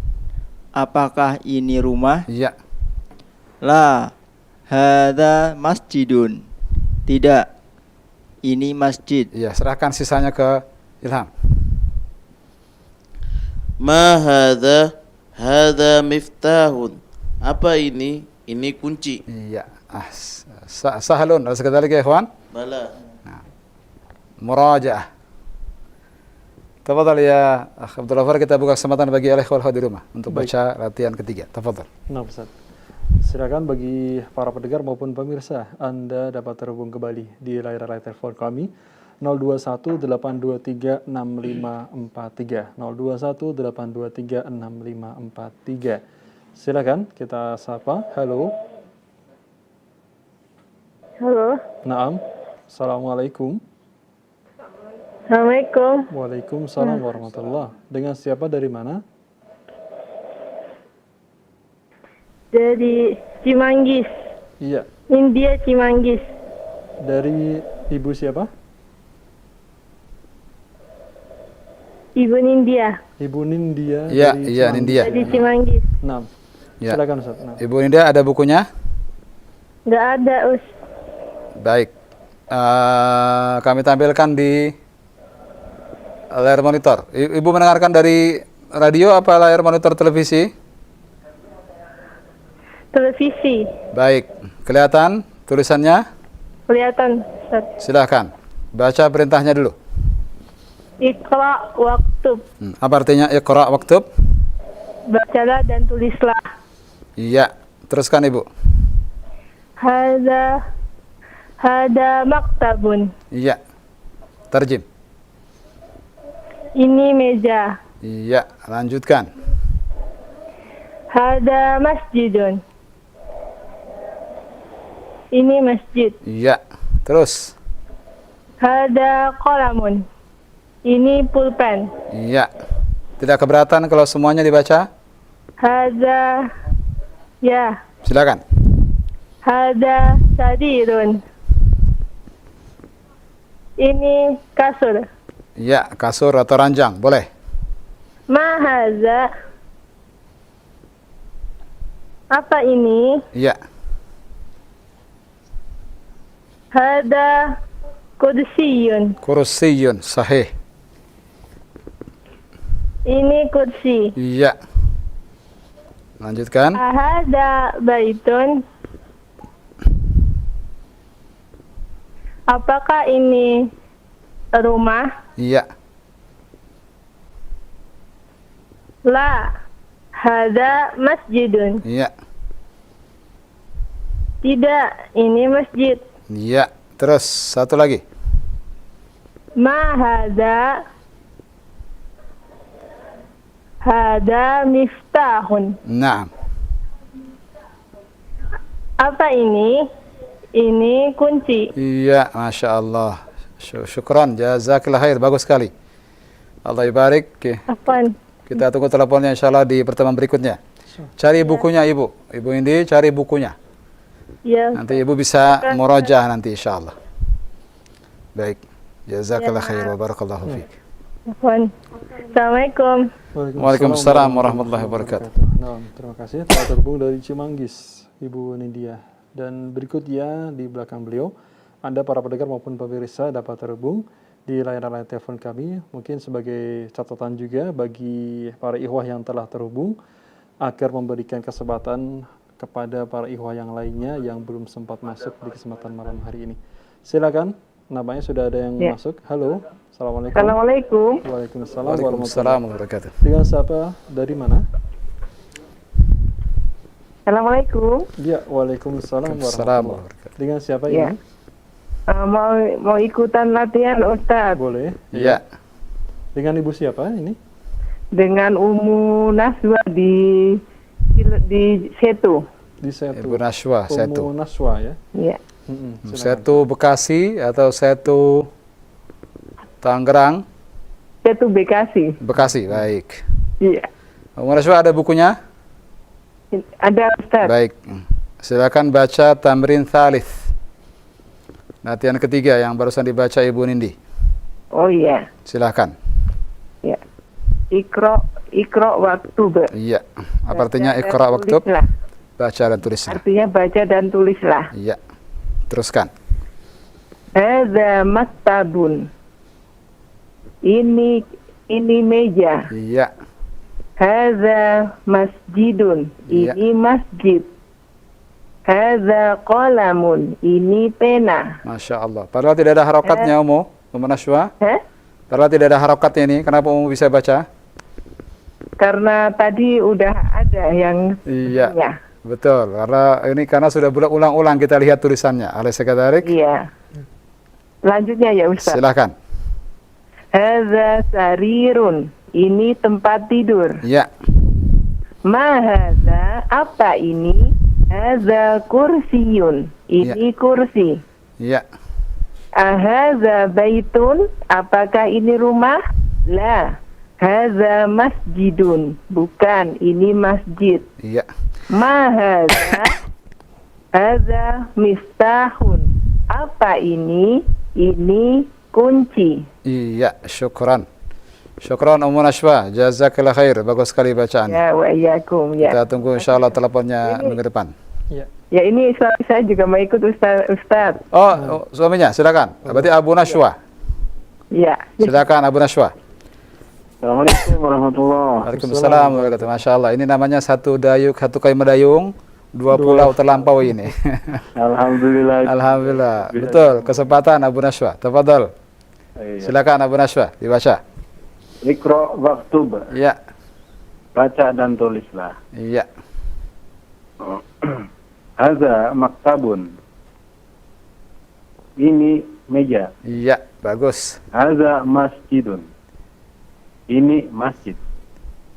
Apakah ini rumah? Ya. La, hada masjidun. Tidak, ini masjid. Ya, serahkan sisanya ke Ilham. Ma hadza? Hadza miftahun. Apa ini? Ini kunci. Iya. Sahalun. Alas kadzalika ya ikhwan? Bala. Murajaah. Tafadhal ya Akh Abdul Ghaffar, kita buka kesempatan bagi al-ikhwah di rumah untuk baca latihan ketiga. Tafadhal. Nah, Ustaz. Silakan bagi para pendengar maupun pemirsa, Anda dapat terhubung kembali di layar telepon kami 0218236543 0218236543. Silakan kita sapa. Halo. Halo. Naam. Assalamualaikum. Assalamualaikum. Waalaikumsalam warahmatullah. Dengan siapa, dari mana? Dari Cimanggis. Iya. India Cimanggis. Dari ibu siapa? Ibu Nindya. Ibu Nindya. Iya, dari iya, Cimanggis. Nindya. Dari Cimanggis. Naam. Ya. Silakan Ustaz. Naam. Ibu Nida, ada bukunya? Nggak ada, Us. Baik. Kami tampilkan di layar monitor. Ibu mendengarkan dari radio apa layar monitor televisi? Televisi. Baik. Kelihatan tulisannya? Kelihatan, Ustaz. Silahkan. Baca perintahnya dulu. Iqra waktub. Apa artinya iqra waktub? Bacalah dan tulislah. Iya. Teruskan Ibu. Hada maktabun. Iya. Terjem. Ini meja. Iya. Lanjutkan. Hada masjidun. Ini masjid. Iya. Terus. Hada qalamun. Ini pulpen. Iya. Tidak keberatan kalau semuanya dibaca? Hada, ya. Silakan. Hada sadirun. Ini kasur. Iya, kasur atau ranjang, boleh. Ma haza. Apa ini? Iya. Hada kursiyun. Kursiyun, sahih. Ini kursi. Iya. Lanjutkan. Hada baitun. Apakah ini rumah? Iya. La. Hada masjidun. Iya. Tidak, ini masjid. Iya. Terus satu lagi. Ma hada. Hada miftahun. Naam. Apa ini? Ini kunci. Iya, Masya Allah. Syukran, jazakillah khair. Bagus sekali. Allah ibarik. Apaan? Kita tunggu teleponnya insya Allah di pertemuan berikutnya. Cari bukunya Ibu. Ibu ini cari bukunya. Ya. Nanti Ibu bisa murajaah nanti insya Allah. Baik. Jazakallah khair wa barakallahu fiik. Apaan? Assalamualaikum. Waalaikumsalam warahmatullahi wabarakatuh. Nah, terima kasih telah terhubung dari Cimanggis, Ibu Nindya. Dan berikutnya di belakang beliau, Anda para pendengar maupun pemirsa dapat terhubung di layar telepon kami. Mungkin sebagai catatan juga bagi para ikhwah yang telah terhubung, agar memberikan kesempatan kepada para ikhwah yang lainnya yang belum sempat masuk di kesempatan malam hari ini. Silakan, namanya sudah ada yang masuk. Halo, Assalamualaikum. Assalamualaikum. Waalaikumsalam Waalaikumsalam warahmatullahi wabarakatuh. Dengan siapa? Dari mana? Assalamualaikum. Ya, waalaikumsalam Waalaikumsalam warahmatullahi wabarakatuh. Dengan siapa Ya. ini? Mau ikutan latihan Ustadz. Boleh. Iya. Dengan ibu siapa ini? Dengan Ummu Naswa di Setu. Di Setu. Ibu Nashwa, Setu. Ummu Naswa ya. Ya. Silakan. Setu Bekasi atau Setu Tangerang? Setu Bekasi. Bekasi, baik. Iya. Umar Ashwa ada bukunya? Ada Ustaz. Baik. Silakan baca tamrin thalith. Latihan ketiga yang barusan dibaca Ibu Nindi. Oh iya. Silakan. Ya. Ikro waktub. Iya. Apa artinya Baca dan Iqra waktub? tulislah. Baca dan tulislah. Artinya baca dan tulislah. Iya. Teruskan. Hadza maktabun. Ini meja. Iya. Hadza masjidun. Iya. Ini masjid. Hadza qalamun. Ini pena. Masya Allah. Padahal tidak ada harokatnya Umar Nashwa. Hah? Padahal tidak ada harokatnya ini. Kenapa Umar bisa baca? Karena tadi udah ada yang Iya. ya. Betul. Karena sudah berulang-ulang kita lihat tulisannya. Alaysa kadzalik? Iya. Selanjutnya ya Ustaz. Silakan. Hadza sarirun. Ini tempat tidur. Iya. Ma hadza, apa ini? Hadza kursiyun. Ini kursi. Iya. Ahadza baitun, apakah ini rumah? La. Hadza masjidun. Bukan, ini masjid. Iya. Ma hadza? Hadza miftahun. Apa ini? Ini kunci. Iya. Syukran. Syukran Umar Nashwa. Jazakallah khair. Bagus sekali bacaan. Ya wa iyyakum ya. Kita tunggu insyaAllah teleponnya minggu depan. Ya. Ya ini suami saya juga mau ikut Ustaz. Oh, suaminya. Silakan. Berarti Abu Nashwa. Ya. Silakan Abu Nashwa. Assalamualaikum warahmatullahi. Waalaikumsalam warahmatullahi. Masya Allah. Ini namanya satu dayung, satu kayu medayung, dua pulau terlampau ini. Alhamdulillah. Alhamdulillah. Betul. Kesempatan Abu Nashwa. Tafadhol. Silakan Abu Nashwa. Dibaca. Ikra waktub. Iya. Baca dan tulislah. Iya. Hadza maktabun. Ini meja. Iya. Bagus. Hadza masjidun. Ini masjid.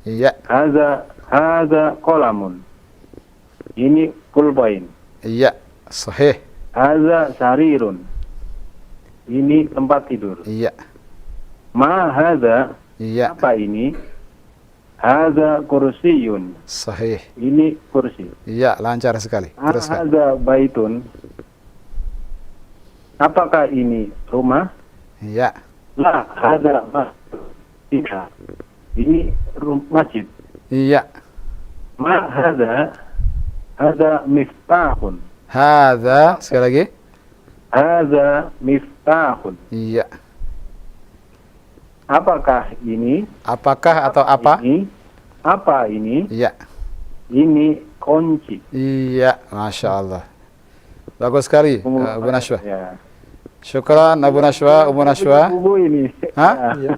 Iya. Hadza qalamun. Ini pulpen. Iya. Sahih. Hadza sarirun. Ini tempat tidur. Iya. Ma hadza, Iya. apa ini? Hadza kursiyun. Sahih. Ini kursi. Iya. Lancar sekali. Teruskan. Hadza baitun. Apakah ini rumah? Iya. La, hadza masjid. Tidak. Ini masjid. Iya. Ma hadza? Hadza miftahun. Hadza. Sekali lagi. Hadza miftahun. Iya. Apakah ini? Apakah atau apa? Ini? Apa ini? Iya. Ini kunci. Iya. Masya Allah. Bagus sekali Abu Nashwa. Ya. Syukran Abu Nashwa, Umar Nashwa. Buku ini. Hah? Ya.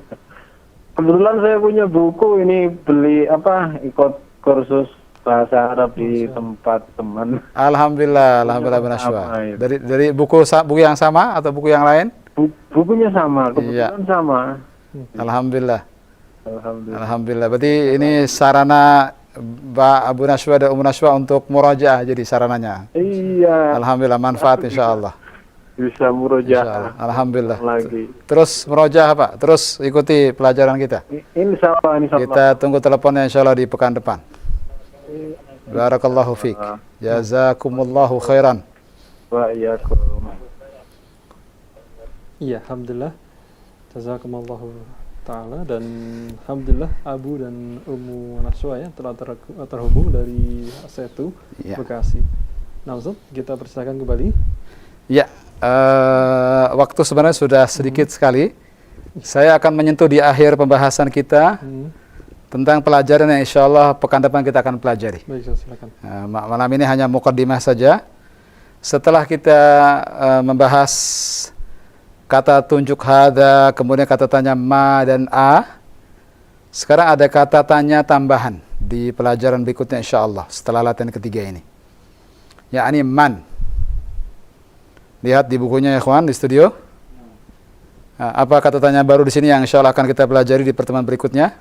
Kebetulan saya punya buku ini, beli ikut kursus bahasa Arab di tempat teman. Alhamdulillah, alhamdulillah Abu Nashwa. Apa itu? Dari buku yang sama atau buku yang lain? Bukunya sama, Iya. kebetulan sama. Alhamdulillah. Alhamdulillah. Alhamdulillah. Berarti ini sarana Abu Nashwa dan Umar Nashwa untuk murajaah jadi sarananya. Iya. Alhamdulillah, manfaat insyaallah. Bisa murojaah Alhamdulillah. lagi. Terus murojaah Pak, terus ikuti pelajaran kita. Insya Allah. Kita tunggu teleponnya insyaallah di pekan depan. Barakallahu fiik. Jazakumullahu khairan. Wa iyyakum. Iya, alhamdulillah. Jazakumullahu taala, dan alhamdulillah Abu dan Ummu Nashwa ya telah terhubung dari Setu Iya. Bekasi. Nah, Ustaz, kita persilakan kembali. Ya, waktu sebenarnya sudah sedikit sekali. Saya akan menyentuh di akhir pembahasan kita tentang pelajaran yang insya Allah pekan depan kita akan pelajari. Baik, Ustaz, silakan. Malam ini hanya mukaddimah saja. Setelah kita membahas kata tunjuk hadza, kemudian kata tanya ma dan a, sekarang ada kata tanya tambahan di pelajaran berikutnya insya Allah setelah latihan ketiga ini. Yakni man. Lihat di bukunya ya kawan di studio. Apa kata tanya baru di sini yang insya Allah akan kita pelajari di pertemuan berikutnya?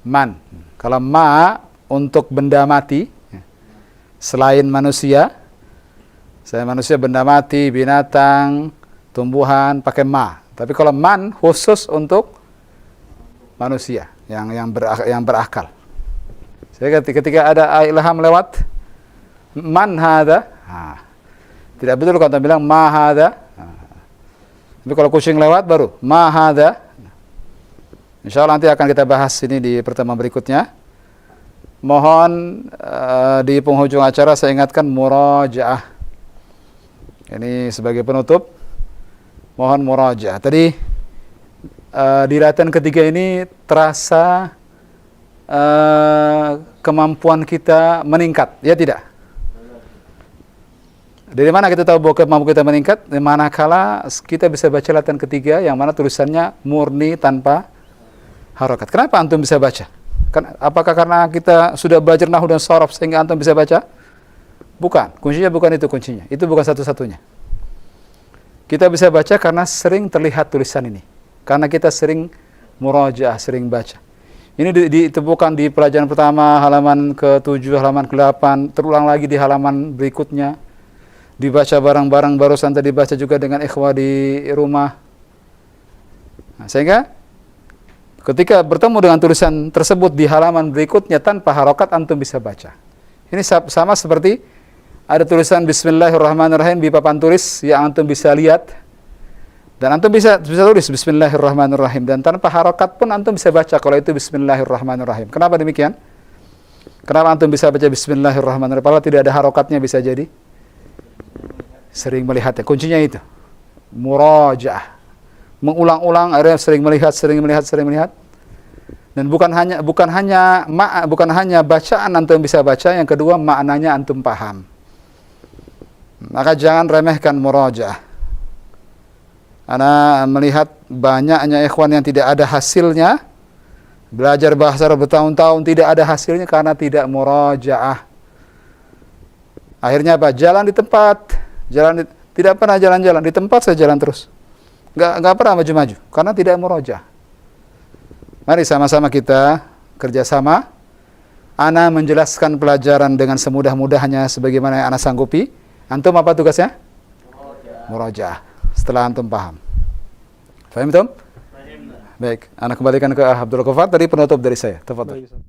Man. Kalau ma untuk benda mati selain manusia, Saya manusia, benda mati, binatang, tumbuhan pakai ma. Tapi kalau man khusus untuk manusia yang berakal. Saya ketika ada ilham lewat man hada, tidak betul kalau kita bilang ma hada. Tapi kalau kucing lewat baru ma hada. Insyaallah nanti akan kita bahas ini di pertemuan berikutnya. Mohon di penghujung acara saya ingatkan murajaah. Ini sebagai penutup. Mohon murajaah. Tadi di latihan ketiga ini terasa kemampuan kita meningkat, ya tidak? Dari mana kita tahu bahwa kemampuan kita meningkat? Manakala kita bisa baca latihan ketiga yang mana tulisannya murni tanpa harokat. Kenapa antum bisa baca? Apakah karena kita sudah belajar nahwu dan shorof sehingga antum bisa baca? Bukan. Kuncinya bukan itu kuncinya. Itu bukan satu-satunya. Kita bisa baca karena sering terlihat tulisan ini. Karena kita sering murajaah, sering baca. Ini ditemukan di pelajaran pertama, halaman ke-7, halaman ke-8, terulang lagi di halaman berikutnya. Dibaca bareng-bareng, barusan tadi dibaca juga dengan ikhwah di rumah. Nah, sehingga ketika bertemu dengan tulisan tersebut di halaman berikutnya tanpa harokat, antum bisa baca. Ini sama seperti ada tulisan Bismillahirrahmanirrahim di papan tulis yang antum bisa lihat. Dan antum bisa tulis Bismillahirrahmanirrahim. Dan tanpa harokat pun antum bisa baca kalau itu Bismillahirrahmanirrahim. Kenapa demikian? Kenapa antum bisa baca Bismillahirrahmanirrahim? Kalau tidak ada harokatnya bisa jadi sering melihatnya. Kuncinya itu. Murajaah. Mengulang-ulang, akhirnya sering melihat. Dan bukan hanya bacaan antum bisa baca, yang kedua maknanya antum paham. Maka jangan remehkan murajaah. Ana melihat banyaknya ikhwan yang tidak ada hasilnya, belajar bahasa Arab bertahun-tahun tidak ada hasilnya karena tidak murajaah. Akhirnya apa? Jalan di tempat, tidak pernah jalan-jalan, di tempat saya jalan terus. Nggak pernah maju-maju karena tidak murajaah. Mari sama-sama kita kerjasama. Ana menjelaskan pelajaran dengan semudah-mudahnya sebagaimana yang ana sanggupi. Antum apa tugasnya? Murajaah. Setelah antum paham. Faham, Tom? Baik, ana kembalikan ke Abdul Ghafar. Tadi penutup dari saya. Tafadhol.